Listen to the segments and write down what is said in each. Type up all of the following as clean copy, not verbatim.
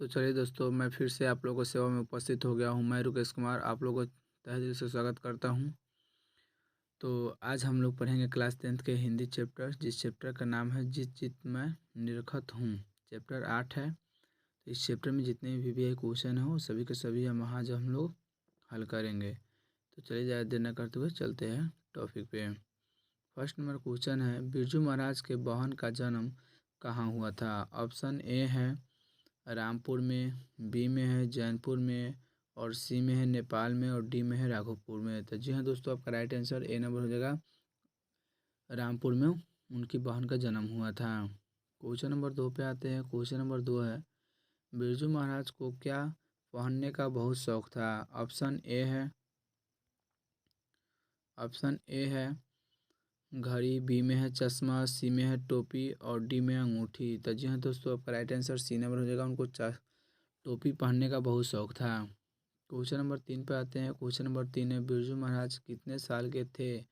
तो चलिए दोस्तों, मैं फिर से आप लोगों को सेवा में उपस्थित हो गया हूँ। मैं रुकेश कुमार आप लोगों को तहे दिल से स्वागत करता हूँ। तो आज हम लोग पढ़ेंगे क्लास 10th के हिंदी चैप्टर, जिस चैप्टर का नाम है जित जित मैं निरखत हूँ। चैप्टर 8 है। तो इस चैप्टर में जितने भी वीवीआई क्वेश्चन हो सभी के सभी हम लोग हल करेंगे। तो चलिए ज़्यादा देर न करते हुए चलते हैं टॉपिक पे। फर्स्ट नंबर क्वेश्चन है, बिरजू महाराज के बहन का जन्म कहाँ हुआ था? ऑप्शन ए है रामपुर में, बी में है जैनपुर में, और सी में है नेपाल में, और डी में है राघोपुर में। तो जी हाँ दोस्तों, आपका राइट आंसर ए नंबर हो जाएगा, रामपुर में उनकी बहन का जन्म हुआ था। क्वेश्चन नंबर 2 पे आते हैं। क्वेश्चन नंबर 2 है, बिरजू महाराज को क्या पहनने का बहुत शौक था? ऑप्शन ए है घड़ी, बी में है चश्मा, सी में है टोपी, और डी में अंगूठी। तो जी हाँ दोस्तों, आपका राइट आंसर सी नंबर हो जाएगा, उनको टोपी पहनने का बहुत शौक था। क्वेश्चन नंबर 3 पे आते हैं। क्वेश्चन नंबर 3 है, बिरजू महाराज कितने साल के थे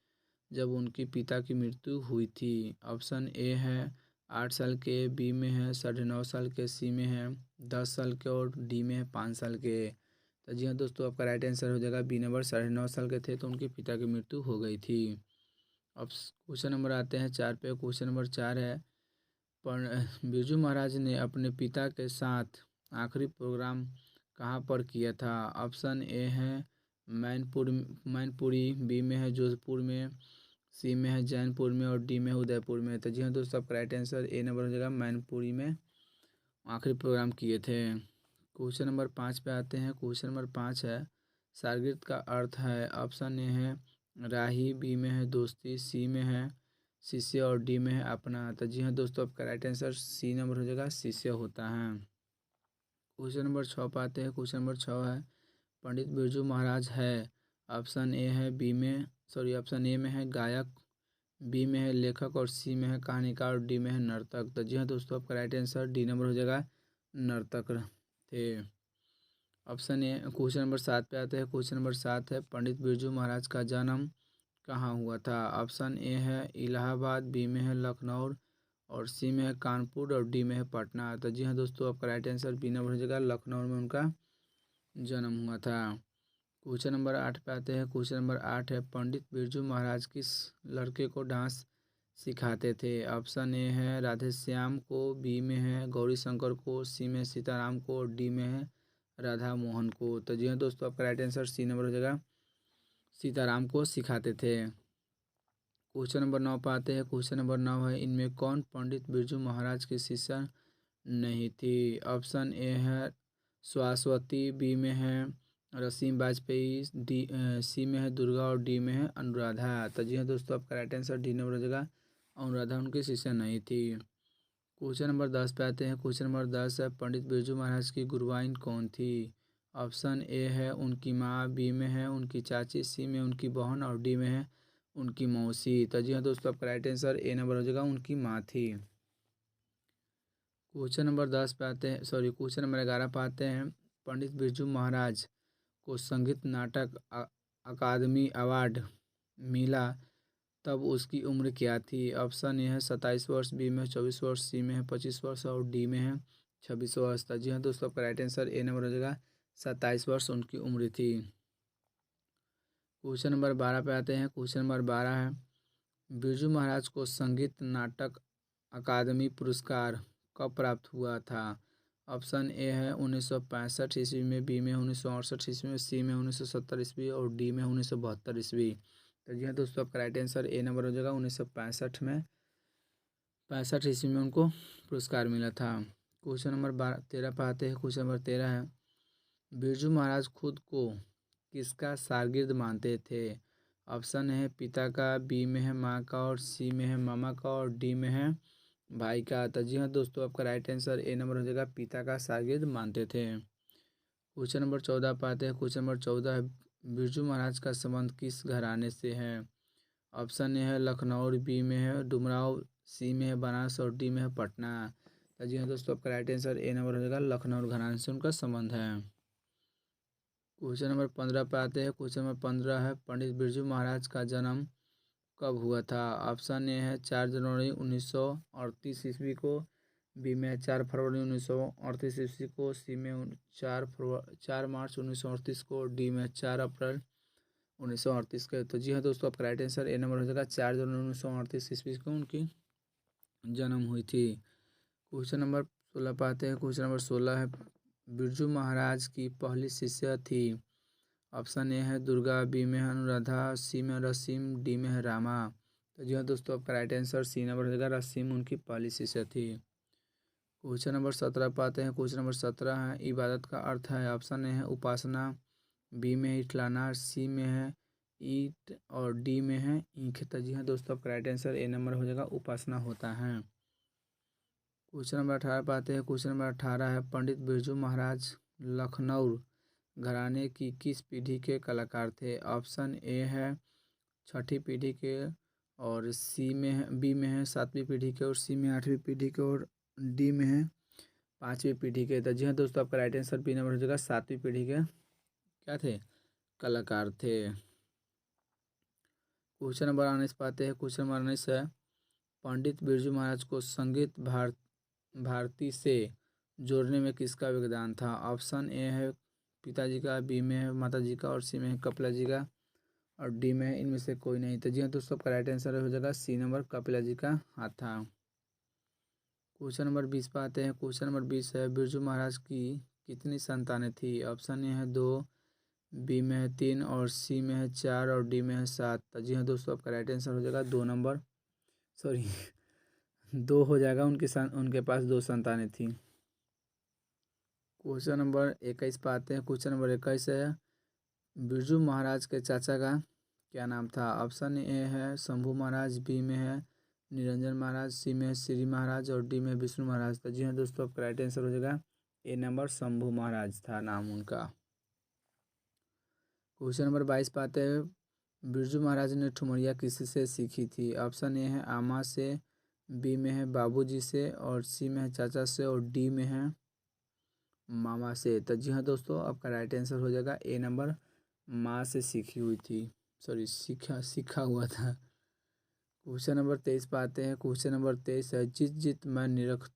जब उनकी पिता की मृत्यु हुई थी? ऑप्शन ए है 8 साल के, बी में है 9.5 साल के, सी में है 10 साल के, और डी में है 5 साल के। तो जी हाँ दोस्तों, आपका राइट आंसर हो जाएगा बी नंबर, 9.5 साल के थे तो उनके पिता की मृत्यु हो गई थी। अब क्वेश्चन नंबर आते हैं 4 पे। क्वेश्चन नंबर 4 है, बिरजू महाराज ने अपने पिता के साथ आखिरी प्रोग्राम कहाँ पर किया था? ऑप्शन ए है मैनपुरी, बी में है जोधपुर में, सी में है जैनपुर में, और डी में है उदयपुर में। तो जी हाँ दोस्तों, आपका राइट आंसर ए नंबर हो जाएगा, मैनपुरी में आखिरी प्रोग्राम किए थे। क्वेश्चन नंबर 5 पे आते हैं। क्वेश्चन नंबर 5 है, शागिर्द का अर्थ है? ऑप्शन ए है राही, बी में है दोस्ती, सी में है शिष्य, और डी में है अपना। तो जी हाँ दोस्तों, आपका राइट आंसर सी नंबर हो जाएगा, शिष्य होता है। क्वेश्चन नंबर 6 पे आते हैं। क्वेश्चन नंबर 6 है, पंडित बिरजू महाराज है? ऑप्शन ए है ऑप्शन ए में है गायक, बी में है लेखक, और सी में है कहानीकार, और डी में है नर्तक। तो जी हाँ दोस्तों, आपका राइट आंसर डी नंबर हो जाएगा, नर्तक थे। Option A. क्वेश्चन नंबर 7 पे आते हैं। क्वेश्चन नंबर 7 है, पंडित बिरजू महाराज का जन्म कहाँ हुआ था? ऑप्शन ए है इलाहाबाद, बी में है लखनऊ, और सी में है कानपुर, और डी में है पटना। तो जी हाँ दोस्तों, आपका राइट आंसर बी नंबर हो जाएगा, लखनऊ में उनका जन्म हुआ था। क्वेश्चन नंबर 8 पे आते हैं। क्वेश्चन नंबर 8 है, पंडित बिरजू महाराज किस लड़के को डांस सिखाते थे? ऑप्शन ए है राधे श्याम को, बी में है गौरी शंकर को, सी में सीताराम को, और डी में है राधा मोहन को। तो जी हाँ दोस्तों, आपका राइट आंसर सी नंबर हो जाएगा, सीताराम को सिखाते थे। क्वेश्चन नंबर 9 पे आते हैं। क्वेश्चन नंबर 9 है, इनमें कौन पंडित बिरजू महाराज की शिष्या नहीं थी? ऑप्शन ए है सरस्वती, बी में है रसीम बाजपेयी, सी में है दुर्गा, और डी में है अनुराधा। तो जी हाँ दोस्तों, आपका राइट आंसर डी नंबर हो जाएगा, अनुराधा उनकी शिष्या नहीं थी। क्वेश्चन नंबर 10 पे आते हैं। क्वेश्चन नंबर 10 है, पंडित बिरजू महाराज की गुरुवाइन कौन थी? ऑप्शन ए है उनकी माँ, बी में है उनकी चाची, सी में उनकी बहन, और डी में है उनकी मौसी। तो जी हाँ दोस्तों, आपका राइट आंसर ए नंबर हो जाएगा, उनकी माँ थी। क्वेश्चन नंबर 10 पे आते हैं, क्वेश्चन नंबर 11 पे आते हैं, पंडित बिरजू महाराज को संगीत नाटक अकादमी अवार्ड मिला तब उसकी उम्र क्या थी? ऑप्शन ए है 27 वर्ष, बी में है 24 वर्ष, सी में है 25 वर्ष, और डी में है 26 वर्ष। तो जी हाँ दोस्तों, आपका राइट आंसर ए नंबर हो जाएगा, 27 वर्ष उनकी उम्र थी। क्वेश्चन नंबर 12 पे आते हैं। क्वेश्चन नंबर 12 है, बिरजू महाराज को संगीत नाटक अकादमी पुरस्कार कब प्राप्त हुआ था? ऑप्शन ए है 1965 ईस्वी में, बी में 1968 ईस्वी में, सी में 1970 ईस्वी, और डी में 1972 ईस्वी। तो जी हाँ दोस्तों, आपका राइट आंसर ए नंबर हो जाएगा, 1965 में 65 ईस्वी में उनको पुरस्कार मिला था। क्वेश्चन नंबर 13 पर आते हैं। क्वेश्चन नंबर 13 है, बिरजू महाराज खुद को किसका शागिर्द मानते थे? ऑप्शन है पिता का, बी में है माँ का, और सी में है मामा का, और डी में है भाई का। तो जी हाँ दोस्तों, आपका राइट आंसर ए नंबर हो जाएगा, पिता का शागिर्द मानते थे। क्वेश्चन नंबर 14 पाते हैं। क्वेश्चन नंबर 14 है, बिरजू महाराज का संबंध किस घराने से है? ऑप्शन ए है लखनऊ, बी में है डुमराव, सी में है बनारस, और डी में है पटना। तो जी हाँ दोस्तों, आपका राइट आंसर ए नंबर हो जाएगा, लखनऊ घराने से उनका संबंध है। क्वेश्चन नंबर 15 पे आते हैं। क्वेश्चन नंबर 15 है, पंडित बिरजू महाराज का जन्म कब हुआ था? ऑप्शन ए है 4 जनवरी 1938 ईस्वी को, बी में है 4 फरवरी 1938 ईस्वी को, सी में 4 मार्च 1938 को, डी में 4 अप्रैल 1938 के। तो जी हाँ दोस्तों, आपका राइट आंसर ए नंबर हो जाएगा। 4 जनवरी 1938 ईस्वी को उनकी जन्म हुई थी। क्वेश्चन नंबर 16 पे आते हैं। क्वेश्चन नंबर 16 है, बिरजू महाराज की पहली शिष्या थी। ऑप्शन ए है दुर्गा, बी में है अनुराधा, सी में रसीम, डी में है रामा। तो जी हाँ दोस्तों, आपका राइट आंसर सी नंबर हो जाएगा, रसीम उनकी पहली शिष्या थी। क्वेश्चन नंबर 17 पे आते हैं। क्वेश्चन नंबर 17 है, इबादत का अर्थ है। ऑप्शन ए है उपासना, बी में है इठलाना, सी में है ईट और डी में है ईख। तो जी हाँ दोस्तों, आपका राइट आंसर ए नंबर हो जाएगा, उपासना होता है। क्वेश्चन नंबर 18 पे आते हैं। क्वेश्चन नंबर 18 है, पंडित बिरजू महाराज लखनऊ घराने की किस पीढ़ी के कलाकार थे। ऑप्शन ए है छठी पीढ़ी के, और सी में है, बी में है 7वीं पीढ़ी के, और सी में 8वीं पीढ़ी के, और डी में है 5वीं पीढ़ी के। तो जी हाँ दोस्तों, आपका राइट आंसर बी नंबर हो जाएगा, 7वीं पीढ़ी के क्या थे, कलाकार थे। क्वेश्चन नंबर 19 पाते हैं। क्वेश्चन नंबर 19 है, पंडित बिरजू महाराज को संगीत भारती से जोड़ने में किसका योगदान था। ऑप्शन ए है पिताजी का, बी में है माताजी का, और सी में है कपिला जी का, और डी में है इनमें से कोई नहीं। तो जी हाँ दोस्तों, आपका राइट आंसर हो जाएगा सी नंबर, कपिला जी का हाथ था। क्वेश्चन नंबर 20 पे आते हैं। क्वेश्चन नंबर 20 है, बिरजू महाराज की कितनी संतानें थी। ऑप्शन ए है 2, बी में है 3, और सी में है 4, और डी में है 7। तो जी हाँ दोस्तों, आपका राइट आंसर हो जाएगा 2 नंबर, सॉरी 2 हो जाएगा। उनके पास 2 संतानें थी। क्वेश्चन नंबर 21 पे आते हैं। क्वेश्चन नंबर 21 है, बिरजू महाराज के चाचा का क्या नाम था। ऑप्शन ए है शंभू महाराज, बी में है निरंजन महाराज, सी में है श्री महाराज, और डी में विष्णु महाराज। तो जी हाँ दोस्तों, आपका राइट आंसर हो जाएगा ए नंबर, शंभू महाराज था नाम उनका। क्वेश्चन नंबर 22 पे आते हैं। बिरजू महाराज ने ठुमरिया किसी से सीखी थी। ऑप्शन ए है आमा से, बी में है बाबूजी से, और सी में है चाचा से, और डी में है मामा से। तो जी हाँ दोस्तों, आपका राइट आंसर हो जाएगा ए नंबर, माँ से सीखी हुई थी, सॉरी सीखा हुआ था। क्वेश्चन नंबर 23 पे आते हैं। क्वेश्चन नंबर 23 है, जित जित मैं निरख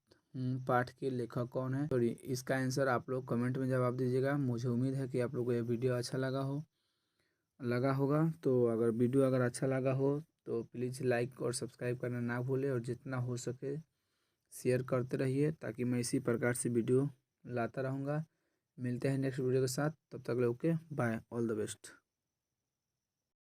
पाठ के लेखक कौन है। सॉरी, इसका आंसर आप लोग कमेंट में जवाब दीजिएगा। मुझे उम्मीद है कि आप लोग को यह वीडियो अच्छा लगा होगा। तो अगर वीडियो अच्छा लगा हो तो प्लीज़ लाइक और सब्सक्राइब करना ना भूलें, और जितना हो सके शेयर करते रहिए, ताकि मैं इसी प्रकार से वीडियो लाता रहूँगा। मिलते हैं नेक्स्ट वीडियो के साथ, तब तक लोग के बाय, ऑल द बेस्ट।